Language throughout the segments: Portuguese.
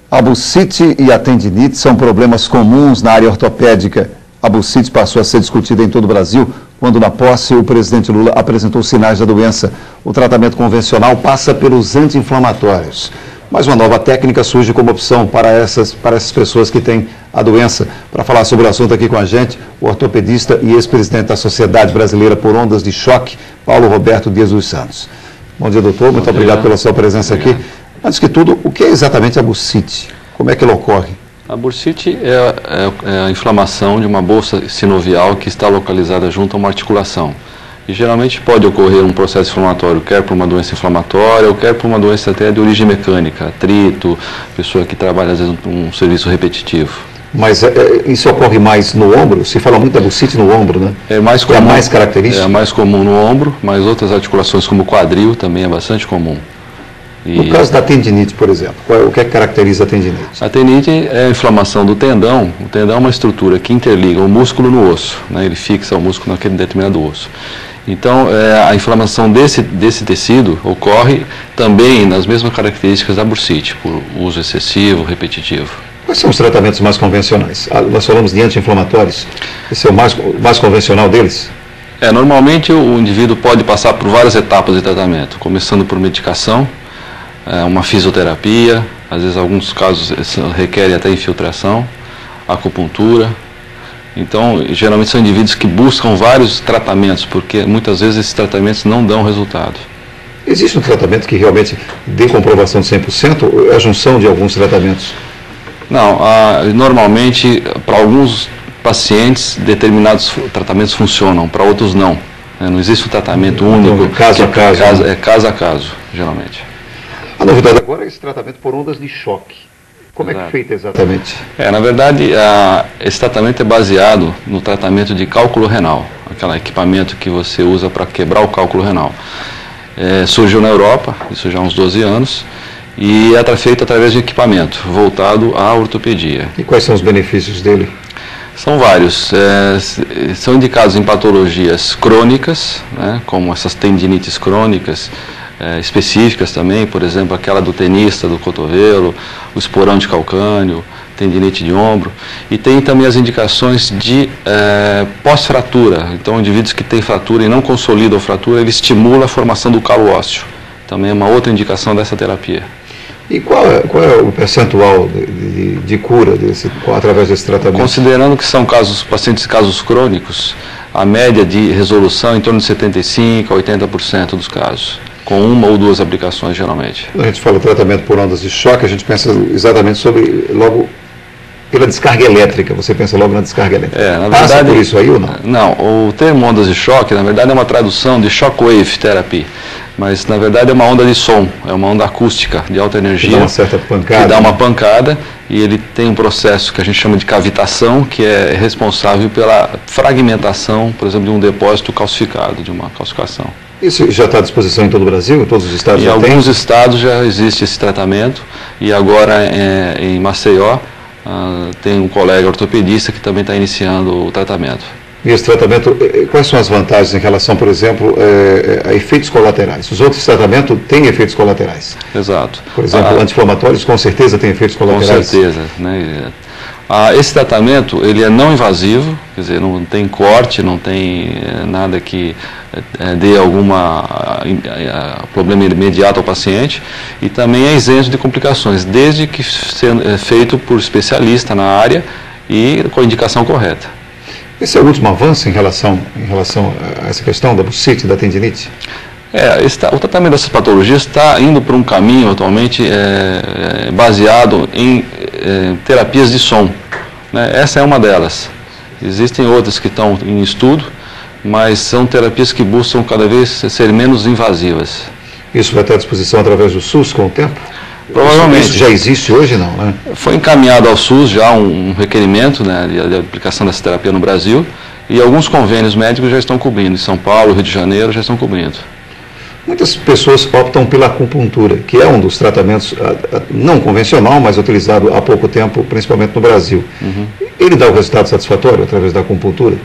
A bursite e a tendinite são problemas comuns na área ortopédica. A bursite passou a ser discutida em todo o Brasil quando, na posse, o presidente Lula apresentou sinais da doença. O tratamento convencional passa pelos anti-inflamatórios. Mas uma nova técnica surge como opção para essas pessoas que têm a doença. Para falar sobre o assunto aqui com a gente, o ortopedista e ex-presidente da Sociedade Brasileira por Ondas de Choque, Paulo Roberto Dias dos Santos. Bom dia, doutor. Muito obrigado pela sua presença aqui. Antes que tudo, o que é exatamente a bursite? Como é que ela ocorre? A bursite é a inflamação de uma bolsa sinovial que está localizada junto a uma articulação. E geralmente pode ocorrer um processo inflamatório, quer por uma doença inflamatória, ou quer por uma doença até de origem mecânica, atrito, pessoa que trabalha às vezes um serviço repetitivo. Mas isso ocorre mais no ombro? Se fala muito da bursite no ombro, né? É mais comum, é mais característico? É mais comum no ombro, mas outras articulações como o quadril também é bastante comum. No caso da tendinite, por exemplo, o que é que caracteriza a tendinite? A tendinite é a inflamação do tendão. O tendão é uma estrutura que interliga o músculo no osso, né? Ele fixa o músculo naquele determinado osso. Então, a inflamação desse tecido ocorre também nas mesmas características da bursite, por uso excessivo, repetitivo. Quais são os tratamentos mais convencionais? Nós falamos de anti-inflamatórios. Esse é o mais convencional deles? Normalmente o indivíduo pode passar por várias etapas de tratamento, começando por medicação, uma fisioterapia, às vezes alguns casos requerem até infiltração, acupuntura. Então, geralmente são indivíduos que buscam vários tratamentos, porque muitas vezes esses tratamentos não dão resultado. Existe um tratamento que realmente dê comprovação de 100% ou é a junção de alguns tratamentos? Não, normalmente para alguns pacientes determinados tratamentos funcionam, para outros não. Não existe um tratamento único. Caso a caso. É caso a caso, geralmente. A novidade agora é esse tratamento por ondas de choque. Como é que é feito exatamente? Na verdade, esse tratamento é baseado no tratamento de cálculo renal, aquele equipamento que você usa para quebrar o cálculo renal. Surgiu na Europa, isso já há uns 12 anos, e é feito através de equipamento voltado à ortopedia. E quais são os benefícios dele? São vários. São indicados em patologias crônicas, né, como essas tendinites crônicas, específicas também, por exemplo, aquela do tenista do cotovelo, o esporão de calcâneo, tendinite de ombro, e tem também as indicações de pós-fratura. Então, indivíduos que têm fratura e não consolidam a fratura, ele estimula a formação do calo ósseo. Também é uma outra indicação dessa terapia. E qual é o percentual de cura através desse tratamento? Considerando que são pacientes crônicos, a média de resolução é em torno de 75% a 80% dos casos, com uma ou duas aplicações geralmente. Quando a gente fala tratamento por ondas de choque, a gente pensa exatamente logo pela descarga elétrica, você pensa logo na descarga elétrica. Na Passa verdade, por isso aí ou não? Não, o termo ondas de choque, na verdade, é uma tradução de shockwave therapy, mas na verdade é uma onda de som, é uma onda acústica de alta energia. Que dá uma certa pancada. Que dá uma pancada e ele tem um processo que a gente chama de cavitação, que é responsável pela fragmentação, por exemplo, de um depósito calcificado, de uma calcificação. Isso já está à disposição em todo o Brasil? Em todos os estados já tem? Em alguns estados já existe esse tratamento e agora em Maceió tem um colega ortopedista que também está iniciando o tratamento. E esse tratamento, quais são as vantagens em relação, por exemplo, a efeitos colaterais? Os outros tratamentos têm efeitos colaterais? Exato. Por exemplo, anti-inflamatórios com certeza têm efeitos colaterais? Com certeza, né? Esse tratamento ele é não invasivo, quer dizer, não tem corte, não tem nada que dê algum problema imediato ao paciente e também é isento de complicações, desde que seja feito por especialista na área e com a indicação correta. Esse é o último avanço em relação a essa questão da bursite, da tendinite? O tratamento dessas patologias está indo para um caminho atualmente baseado em terapias de som, né? Essa é uma delas. Existem outras que estão em estudo, mas são terapias que buscam cada vez ser menos invasivas. Isso vai estar à disposição através do SUS com o tempo? Provavelmente. Isso já existe hoje, não, né? Foi encaminhado ao SUS já um requerimento, né, de aplicação dessa terapia no Brasil e alguns convênios médicos já estão cobrindo. Em São Paulo, Rio de Janeiro já estão cobrindo. Muitas pessoas optam pela acupuntura, que é um dos tratamentos não convencional, mas utilizado há pouco tempo, principalmente no Brasil. Uhum. Ele dá o resultado satisfatório através da acupuntura?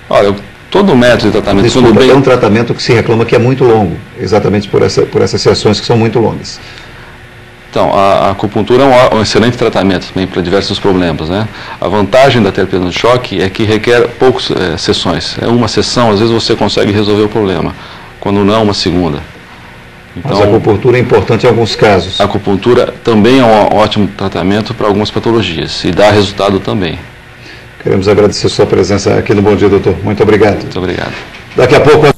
Olha, todo método de tratamento... Desculpa, é um tratamento que se reclama que é muito longo, exatamente por essas sessões que são muito longas. Então, a acupuntura é um excelente tratamento também para diversos problemas, né? A vantagem da terapia no choque é que requer poucas sessões. É uma sessão, às vezes você consegue resolver o problema, quando não, uma segunda. Então, mas a acupuntura é importante em alguns casos. A acupuntura também é um ótimo tratamento para algumas patologias e dá resultado também. Queremos agradecer a sua presença aqui no Bom Dia, doutor. Muito obrigado. Muito obrigado. Daqui a pouco...